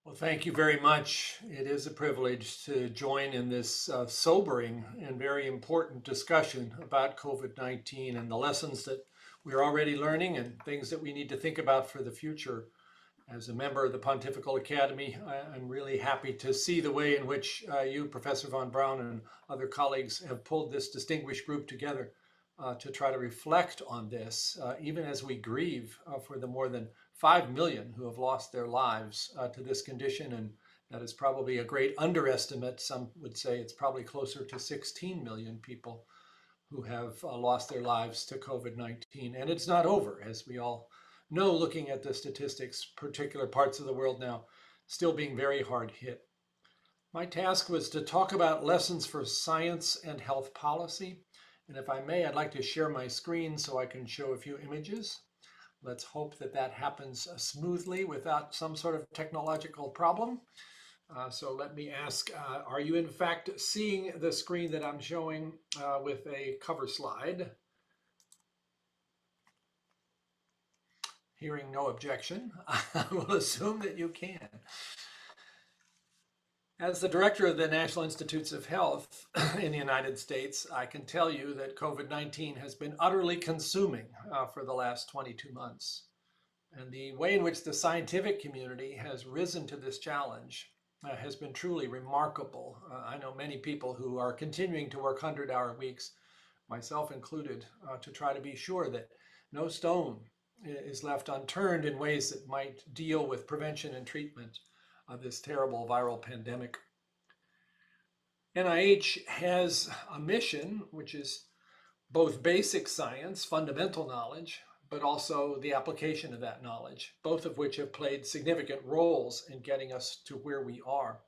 Well, thank you very much. It is a privilege to join in this sobering and very important discussion about COVID-19 and the lessons that we're already learning and things that we need to think about for the future. As a member of the Pontifical Academy, I'm really happy to see the way in which you, Professor von Braun, and other colleagues have pulled this distinguished group together to try to reflect on this, even as we grieve for the more than 5 million who have lost their lives to this condition. And that is probably a great underestimate. Some would say it's probably closer to 16 million people who have lost their lives to COVID-19. And it's not over, as we all know, looking at the statistics, particular parts of the world now still being very hard hit. My task was to talk about lessons for science and health policy. And if I may, I'd like to share my screen so I can show a few images. Let's hope that that happens smoothly without some sort of technological problem. So let me ask, are you in fact seeing the screen that I'm showing with a cover slide? Hearing no objection, I will assume that you can. As the director of the National Institutes of Health in the United States, I can tell you that COVID-19 has been utterly consuming for the last 22 months. And the way in which the scientific community has risen to this challenge has been truly remarkable. I know many people who are continuing to work 100-hour weeks, myself included, to try to be sure that no stone is left unturned in ways that might deal with prevention and treatment of this terrible viral pandemic. NIH has a mission, which is both basic science, fundamental knowledge, but also the application of that knowledge, both of which have played significant roles in getting us to where we are.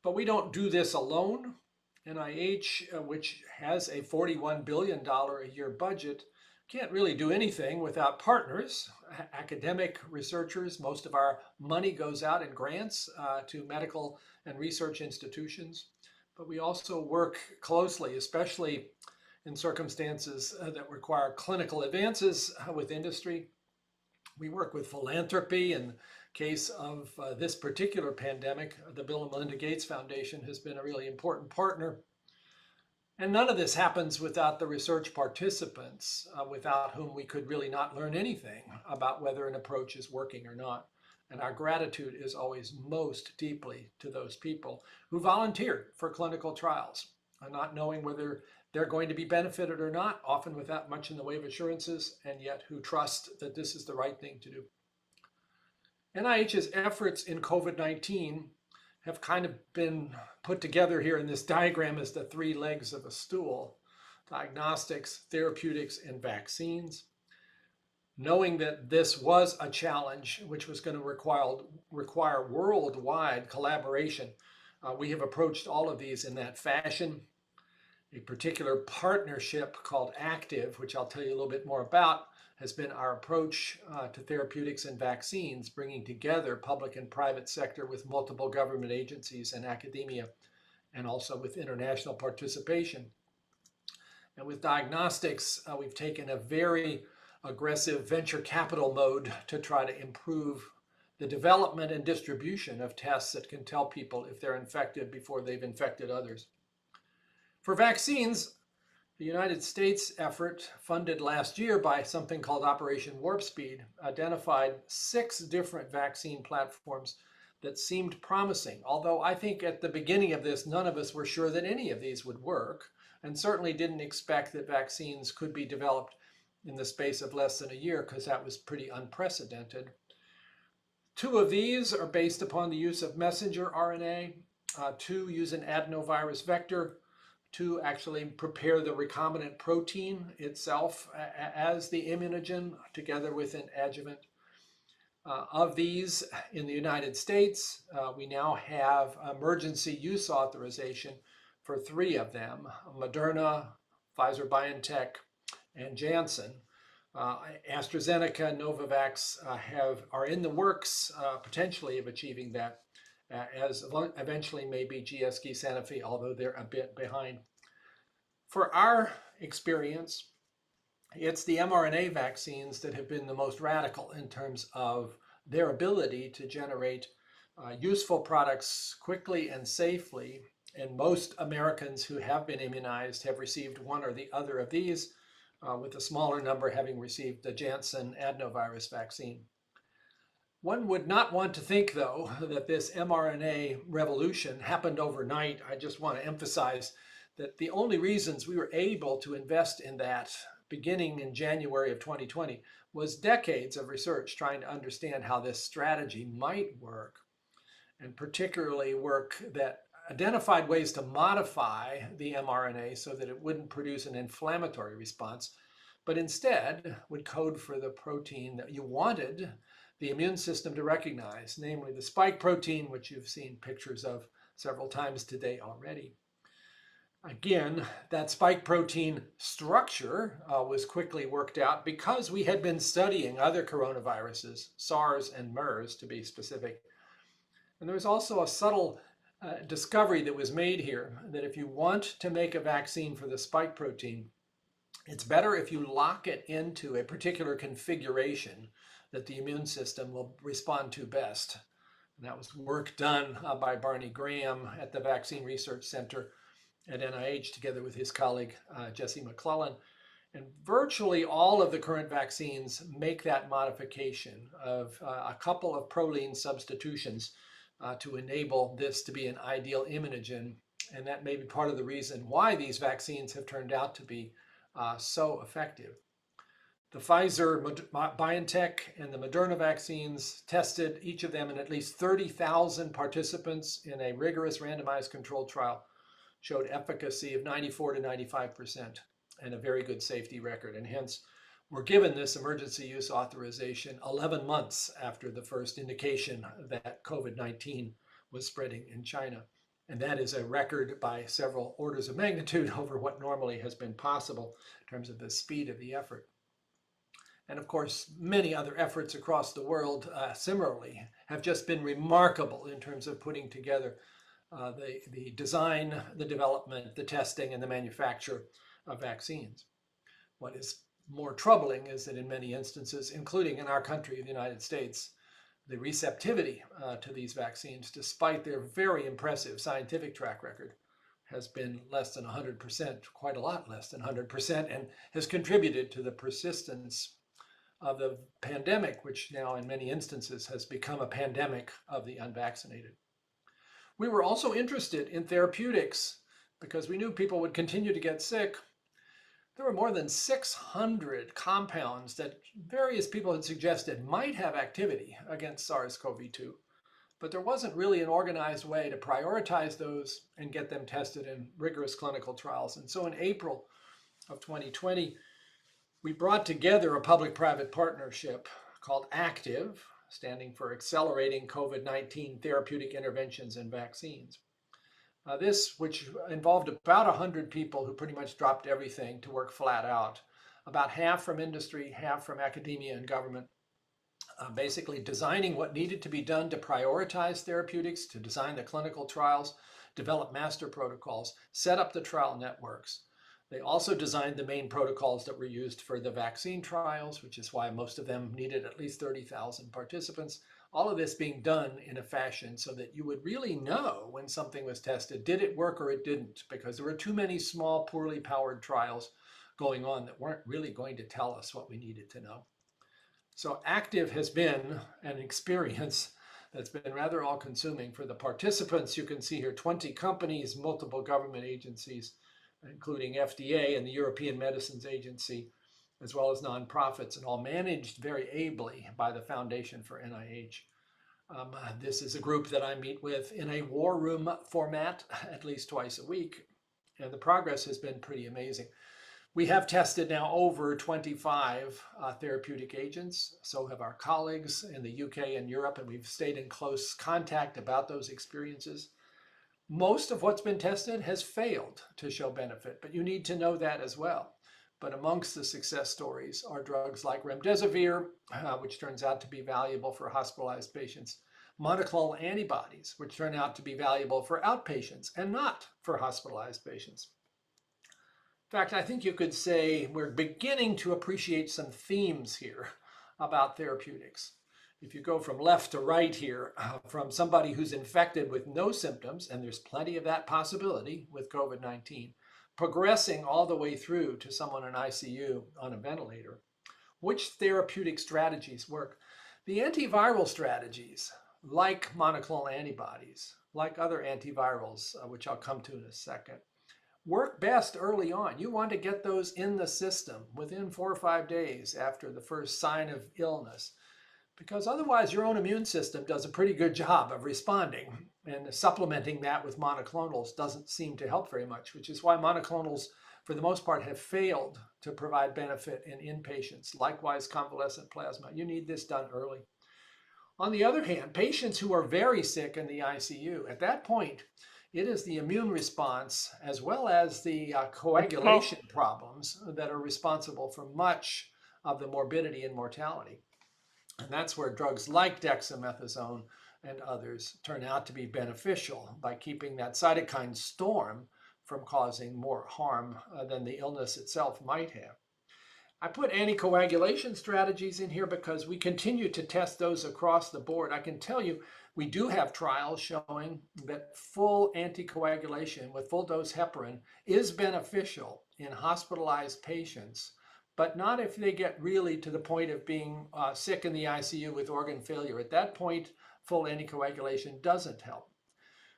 But we don't do this alone. NIH, which has a $41 billion a year budget, can't really do anything without partners, academic researchers. Most of our money goes out in grants to medical and research institutions. But we also work closely, especially in circumstances that require clinical advances with industry. We work with philanthropy. In case of this particular pandemic, the Bill and Melinda Gates Foundation has been a really important partner. And none of this happens without the research participants, without whom we could really not learn anything about whether an approach is working or not. And our gratitude is always most deeply to those people who volunteered for clinical trials, not knowing whether they're going to be benefited or not, often without much in the way of assurances, and yet who trust that this is the right thing to do. NIH's efforts in COVID-19 have kind of been put together here in this diagram as the three legs of a stool: diagnostics, therapeutics, and vaccines. Knowing that this was a challenge which was going to require worldwide collaboration, we have approached all of these in that fashion. A particular partnership called ACTIVE, which I'll tell you a little bit more about, has been our approach to therapeutics and vaccines, bringing together public and private sector with multiple government agencies and academia, and also with international participation. And with diagnostics, we've taken a very aggressive venture capital mode to try to improve the development and distribution of tests that can tell people if they're infected before they've infected others. For vaccines, the United States effort, funded last year by something called Operation Warp Speed, identified 6 different vaccine platforms that seemed promising. Although I think at the beginning of this, none of us were sure that any of these would work, and certainly didn't expect that vaccines could be developed in the space of less than a year, because that was pretty unprecedented. 2 of these are based upon the use of messenger RNA. 2 use an adenovirus vector. 2 actually prepare the recombinant protein itself as the immunogen together with an adjuvant. Of these in the United States, we now have emergency use authorization for 3 of them: Moderna, Pfizer-BioNTech, and Janssen. AstraZeneca and Novavax are in the works potentially of achieving that, as eventually maybe GSK, Sanofi, although they're a bit behind. For our experience, it's the mRNA vaccines that have been the most radical in terms of their ability to generate useful products quickly and safely. And most Americans who have been immunized have received one or the other of these, with a smaller number having received the Janssen adenovirus vaccine. One would not want to think, though, that this mRNA revolution happened overnight. I just want to emphasize that the only reasons we were able to invest in that beginning in January of 2020 was decades of research trying to understand how this strategy might work, and particularly work that identified ways to modify the mRNA so that it wouldn't produce an inflammatory response, but instead would code for the protein that you wanted the immune system to recognize, namely the spike protein, which you've seen pictures of several times today already. Again, that spike protein structure was quickly worked out because we had been studying other coronaviruses, SARS and MERS to be specific. And there was also a subtle discovery that was made here that if you want to make a vaccine for the spike protein, it's better if you lock it into a particular configuration that the immune system will respond to best. And that was work done by Barney Graham at the Vaccine Research Center at NIH together with his colleague Jesse McClellan. And virtually all of the current vaccines make that modification of a couple of protein substitutions to enable this to be an ideal immunogen. And that may be part of the reason why these vaccines have turned out to be so effective. The Pfizer, BioNTech, and the Moderna vaccines tested each of them in at least 30,000 participants in a rigorous randomized controlled trial, showed efficacy of 94 to 95% and a very good safety record. And hence, were given this emergency use authorization 11 months after the first indication that COVID-19 was spreading in China. And that is a record by several orders of magnitude over what normally has been possible in terms of the speed of the effort. And of course, many other efforts across the world similarly have just been remarkable in terms of putting together the design, the development, the testing, and the manufacture of vaccines. What is more troubling is that in many instances, including in our country, the United States, the receptivity to these vaccines, despite their very impressive scientific track record, has been less than 100%, quite a lot less than 100%, and has contributed to the persistence of the pandemic, which now in many instances has become a pandemic of the unvaccinated. We were also interested in therapeutics because we knew people would continue to get sick. There were more than 600 compounds that various people had suggested might have activity against SARS-CoV-2, but there wasn't really an organized way to prioritize those and get them tested in rigorous clinical trials. And so in April of 2020, we brought together a public-private partnership called ACTIVE, standing for Accelerating COVID-19 Therapeutic Interventions and Vaccines. This, which involved about 100 people who pretty much dropped everything to work flat out, about half from industry, half from academia and government, basically designing what needed to be done to prioritize therapeutics, to design the clinical trials, develop master protocols, set up the trial networks. They also designed the main protocols that were used for the vaccine trials, which is why most of them needed at least 30,000 participants. All of this being done in a fashion so that you would really know when something was tested, did it work or it didn't, because there were too many small, poorly powered trials going on that weren't really going to tell us what we needed to know. So ACTIVE has been an experience that's been rather all-consuming for the participants. You can see here 20 companies, multiple government agencies, including FDA and the European Medicines Agency, as well as nonprofits, and all managed very ably by the Foundation for NIH. This is a group that I meet with in a war room format at least twice a week, and the progress has been pretty amazing. We have tested now over 25 therapeutic agents. So have our colleagues in the UK and Europe, and we've stayed in close contact about those experiences. Most of what's been tested has failed to show benefit, but you need to know that as well. But amongst the success stories are drugs like remdesivir, which turns out to be valuable for hospitalized patients, monoclonal antibodies, which turn out to be valuable for outpatients and not for hospitalized patients. In fact, I think you could say we're beginning to appreciate some themes here about therapeutics. if you go from left to right here, from somebody who's infected with no symptoms, and there's plenty of that possibility with COVID-19, progressing all the way through to someone in ICU on a ventilator, which therapeutic strategies work? The antiviral strategies, like monoclonal antibodies, like other antivirals, which I'll come to in a second, work best early on. You want to get those in the system within 4 or 5 days after the first sign of illness, because otherwise your own immune system does a pretty good job of responding, and supplementing that with monoclonals doesn't seem to help very much, which is why monoclonals for the most part have failed to provide benefit in inpatients. Likewise, convalescent plasma. You need this done early. On the other hand, patients who are very sick in the ICU, at that point, it is the immune response as well as the coagulation problems that are responsible for much of the morbidity and mortality. And that's where drugs like dexamethasone and others turn out to be beneficial by keeping that cytokine storm from causing more harm than the illness itself might have. I put anticoagulation strategies in here because we continue to test those across the board. I can tell you we do have trials showing that full anticoagulation with full dose heparin is beneficial in hospitalized patients, but not if they get really to the point of being sick in the ICU with organ failure. At that point, full anticoagulation doesn't help.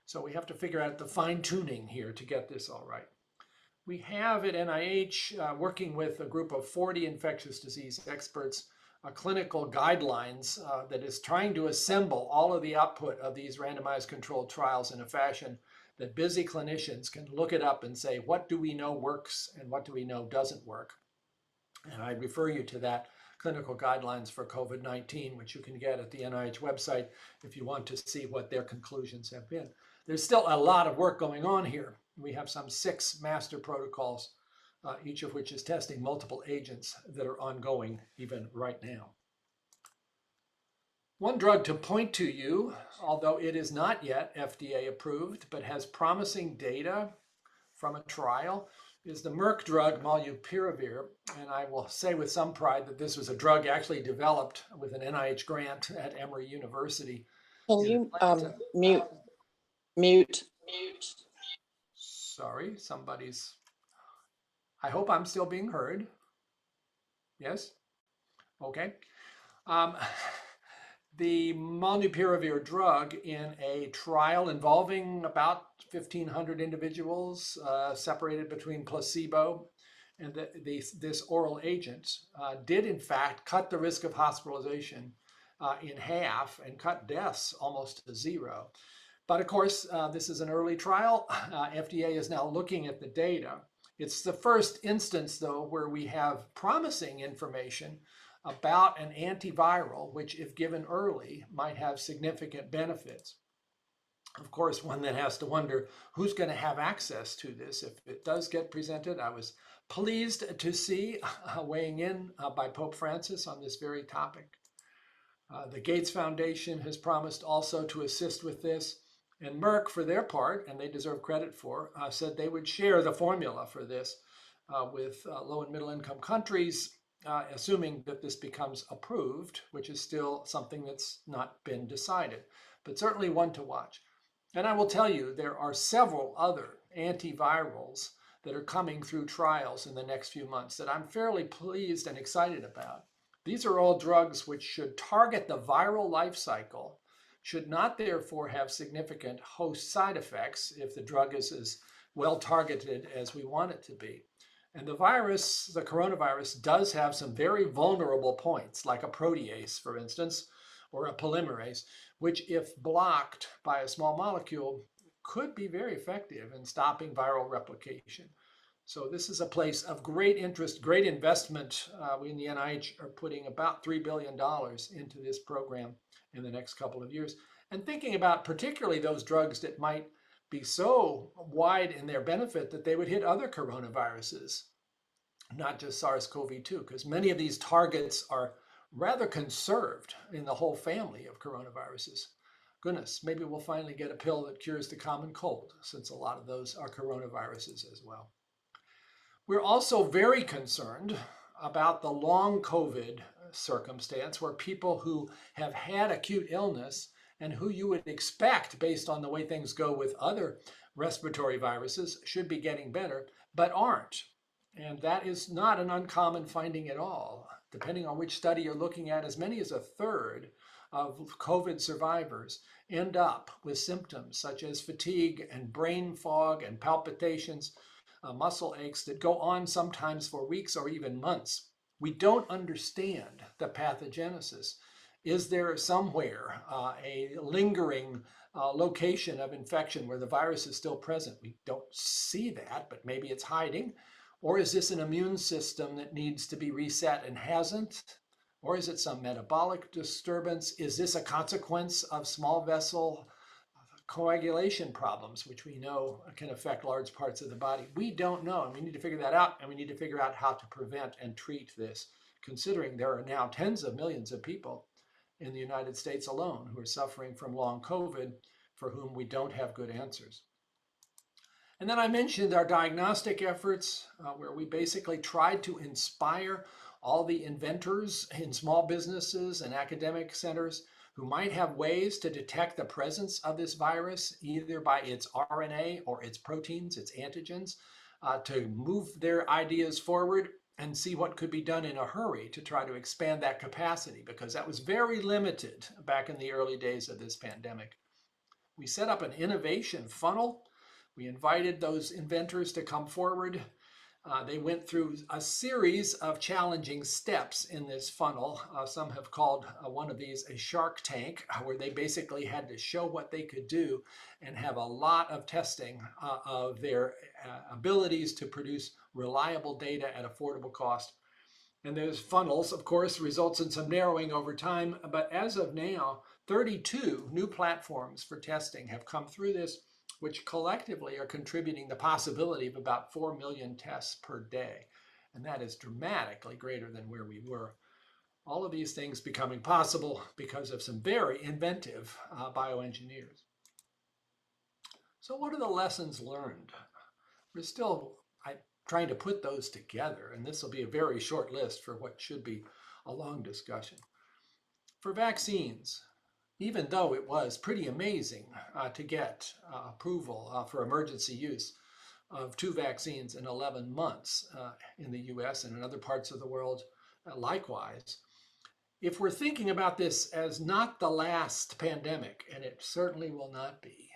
So we have to figure out the fine tuning here to get this all right. We have at NIH, working with a group of 40 infectious disease experts, clinical guidelines that is trying to assemble all of the output of these randomized controlled trials in a fashion that busy clinicians can look it up and say, what do we know works and what do we know doesn't work? And I refer you to that clinical guidelines for COVID-19, which you can get at the NIH website if you want to see what their conclusions have been. There's still a lot of work going on here. We have some 6 master protocols, each of which is testing multiple agents that are ongoing even right now. One drug to point to you, although it is not yet FDA approved, but has promising data from a trial, is the Merck drug Molnupiravir. And I will say with some pride that this was a drug actually developed with an NIH grant at Emory University. Can you mute? Sorry, I hope I'm still being heard. Yes? Okay. The Molnupiravir drug in a trial involving about 1,500 individuals separated between placebo and this oral agent did in fact cut the risk of hospitalization in half and cut deaths almost to 0. But of course, this is an early trial. FDA is now looking at the data. It's the first instance, though, where we have promising information about an antiviral, which if given early might have significant benefits. Of course, one that has to wonder who's going to have access to this if it does get presented. I was pleased to see weighing in by Pope Francis on this very topic. The Gates Foundation has promised also to assist with this. And Merck, for their part, and they deserve credit for, said they would share the formula for this with low and middle income countries, assuming that this becomes approved, which is still something that's not been decided, but certainly one to watch. And I will tell you, there are several other antivirals that are coming through trials in the next few months that I'm fairly pleased and excited about. These are all drugs which should target the viral life cycle, should not therefore have significant host side effects if the drug is as well targeted as we want it to be. And the virus, the coronavirus, does have some very vulnerable points, like a protease, for instance, or a polymerase, which if blocked by a small molecule could be very effective in stopping viral replication. So this is a place of great interest, great investment. We in the NIH are putting about $3 billion into this program in the next couple of years, and thinking about particularly those drugs that might be so wide in their benefit that they would hit other coronaviruses, not just SARS-CoV-2, because many of these targets are rather conserved in the whole family of coronaviruses. Goodness, maybe we'll finally get a pill that cures the common cold, since a lot of those are coronaviruses as well. We're also very concerned about the long COVID circumstance where people who have had acute illness and who you would expect, based on the way things go with other respiratory viruses, should be getting better, but aren't. And that is not an uncommon finding at all. Depending on which study you're looking at, as many as a third of COVID survivors end up with symptoms such as fatigue and brain fog and palpitations, muscle aches that go on sometimes for weeks or even months. We don't understand the pathogenesis. Is there somewhere a lingering location of infection where the virus is still present? We don't see that, but maybe it's hiding. Or is this an immune system that needs to be reset and hasn't? Or is it some metabolic disturbance? Is this a consequence of small vessel coagulation problems, which we know can affect large parts of the body? We don't know, and we need to figure that out, and we need to figure out how to prevent and treat this, considering there are now tens of millions of people in the United States alone who are suffering from long COVID for whom we don't have good answers. And then I mentioned our diagnostic efforts, where we basically tried to inspire all the inventors in small businesses and academic centers who might have ways to detect the presence of this virus, either by its RNA or its proteins, its antigens, to move their ideas forward and see what could be done in a hurry to try to expand that capacity, because that was very limited back in the early days of this pandemic. We set up an innovation funnel. We invited those inventors to come forward. They went through a series of challenging steps in this funnel. Some have called one of these a shark tank, where they basically had to show what they could do and have a lot of testing of their abilities to produce reliable data at affordable cost. And those funnels, of course, results in some narrowing over time. But as of now, 32 new platforms for testing have come through this, which collectively are contributing the possibility of about 4 million tests per day. And that is dramatically greater than where we were. All of these things becoming possible because of some very inventive bioengineers. So what are the lessons learned? We're still trying to put those together, and this will be a very short list for what should be a long discussion. For vaccines, even though it was pretty amazing to get approval for emergency use of 2 vaccines in 11 months in the US and in other parts of the world likewise, if we're thinking about this as not the last pandemic, and it certainly will not be,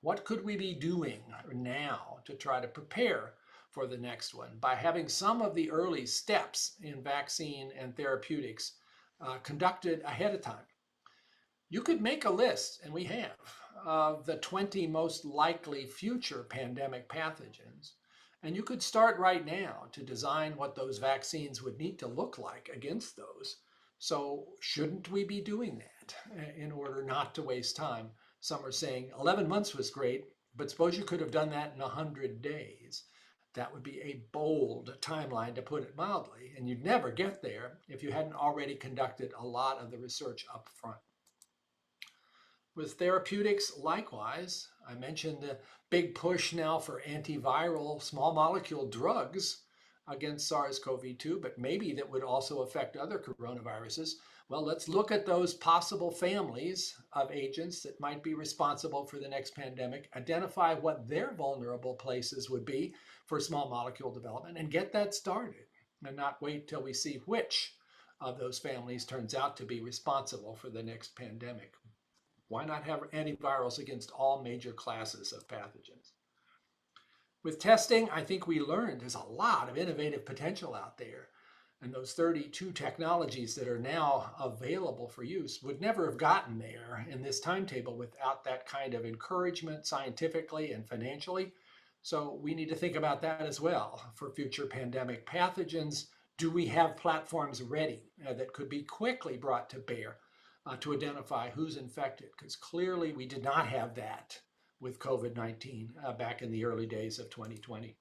what could we be doing now to try to prepare for the next one by having some of the early steps in vaccine and therapeutics conducted ahead of time? You could make a list, and we have, of the 20 most likely future pandemic pathogens. And you could start right now to design what those vaccines would need to look like against those. So shouldn't we be doing that in order not to waste time? Some are saying 11 months was great, but suppose you could have done that in 100 days. That would be a bold timeline, to put it mildly, and you'd never get there if you hadn't already conducted a lot of the research up front. With therapeutics, likewise, I mentioned the big push now for antiviral small molecule drugs against SARS-CoV-2, but maybe that would also affect other coronaviruses. Well, let's look at those possible families of agents that might be responsible for the next pandemic, identify what their vulnerable places would be for small molecule development, and get that started, and not wait till we see which of those families turns out to be responsible for the next pandemic. Why not have antivirals against all major classes of pathogens? With testing, I think we learned there's a lot of innovative potential out there. And those 32 technologies that are now available for use would never have gotten there in this timetable without that kind of encouragement scientifically and financially. So we need to think about that as well for future pandemic pathogens. Do we have platforms ready that could be quickly brought to bear to identify who's infected? Because clearly we did not have that with COVID-19 back in the early days of 2020.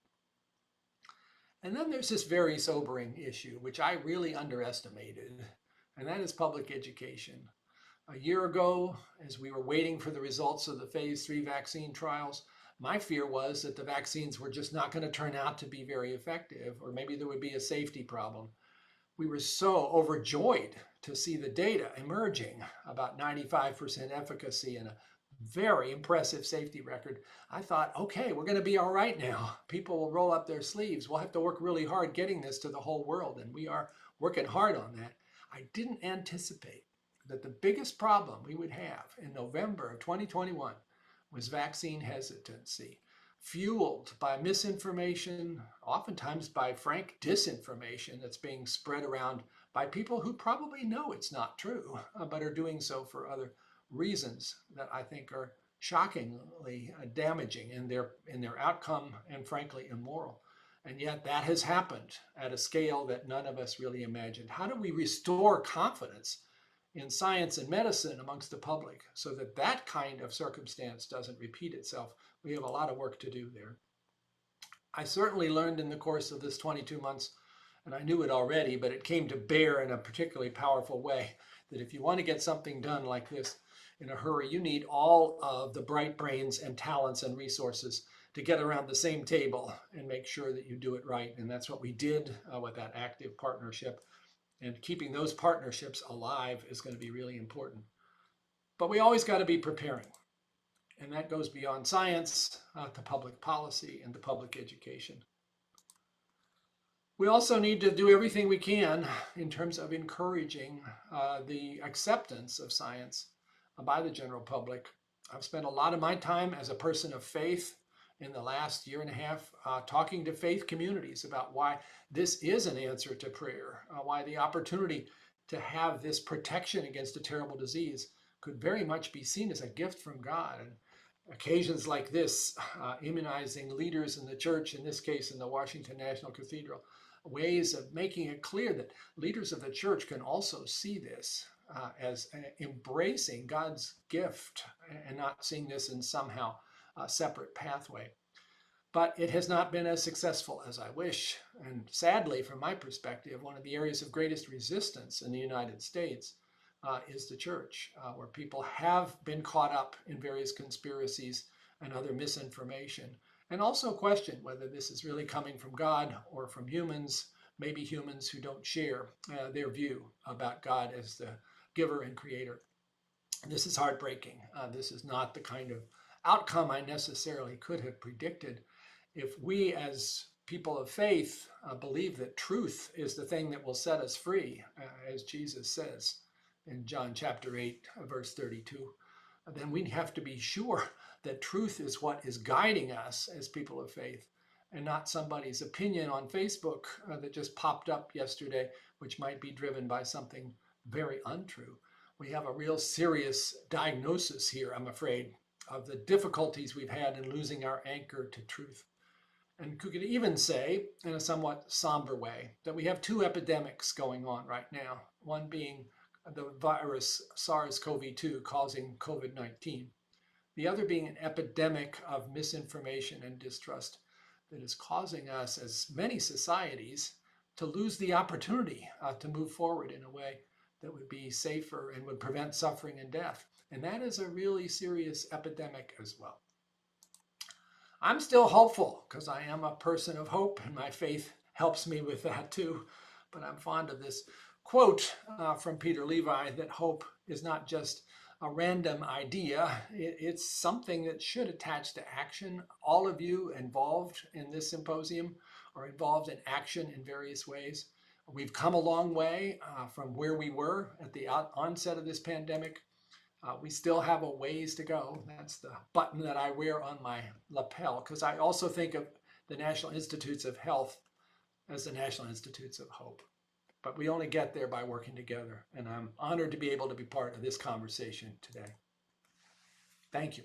And then there's this very sobering issue, which I really underestimated, and that is public education. A year ago, as we were waiting for the results of the phase 3 vaccine trials, my fear was that the vaccines were just not going to turn out to be very effective, or maybe there would be a safety problem. we were so overjoyed to see the data emerging about 95% efficacy and a very impressive safety record. I thought, okay, we're going to be all right now. People will roll up their sleeves. We'll have to work really hard getting this to the whole world, and we are working hard on that. I didn't anticipate that the biggest problem we would have in November of 2021 was vaccine hesitancy, fueled by misinformation, oftentimes by frank disinformation that's being spread around by people who probably know it's not true, but are doing so for other reasons that I think are shockingly damaging in their outcome and frankly immoral. And yet that has happened at a scale that none of us really imagined. How do we restore confidence in science and medicine amongst the public so that that kind of circumstance doesn't repeat itself? We have a lot of work to do there. I certainly learned in the course of this 22 months, and I knew it already, but it came to bear in a particularly powerful way, that if you want to get something done like this in a hurry, you need all of the bright brains and talents and resources to get around the same table and make sure that you do it right. And that's what we did with that active partnership. And keeping those partnerships alive is going to be really important. But we always got to be preparing. And that goes beyond science to public policy and to public education. We also need to do everything we can in terms of encouraging the acceptance of science by the general public. I've spent a lot of my time as a person of faith in the last year and a half talking to faith communities about why this is an answer to prayer, why the opportunity to have this protection against a terrible disease could very much be seen as a gift from God. And occasions like this, immunizing leaders in the church, in this case in the Washington National Cathedral, ways of making it clear that leaders of the church can also see this as embracing God's gift and not seeing this in somehow a separate pathway. But it has not been as successful as I wish. And sadly, from my perspective, one of the areas of greatest resistance in the United States is the church, where people have been caught up in various conspiracies and other misinformation, and also question whether this is really coming from God or from humans, maybe humans who don't share their view about God as the giver and creator. This is heartbreaking. This is not the kind of outcome I necessarily could have predicted. If we as people of faith believe that truth is the thing that will set us free, as Jesus says in John chapter 8, verse 32, then we have to be sure that truth is what is guiding us as people of faith, and not somebody's opinion on Facebook that just popped up yesterday, which might be driven by something very untrue. We have a real serious diagnosis here, I'm afraid, of the difficulties we've had in losing our anchor to truth. And could even say, in a somewhat somber way, that we have two epidemics going on right now, one being the virus SARS-CoV-2 causing COVID-19, the other being an epidemic of misinformation and distrust that is causing us, as many societies, to lose the opportunity to move forward in a way that would be safer and would prevent suffering and death. And that is a really serious epidemic as well. I'm still hopeful because I am a person of hope and my faith helps me with that too. But I'm fond of this quote from Peter Levi that hope is not just a random idea. It's something that should attach to action. All of you involved in this symposium are involved in action in various ways. We've come a long way from where we were at the onset of this pandemic. We still have a ways to go. That's the button that I wear on my lapel, because I also think of the National Institutes of Health as the National Institutes of Hope. But we only get there by working together, and I'm honored to be able to be part of this conversation today. Thank you.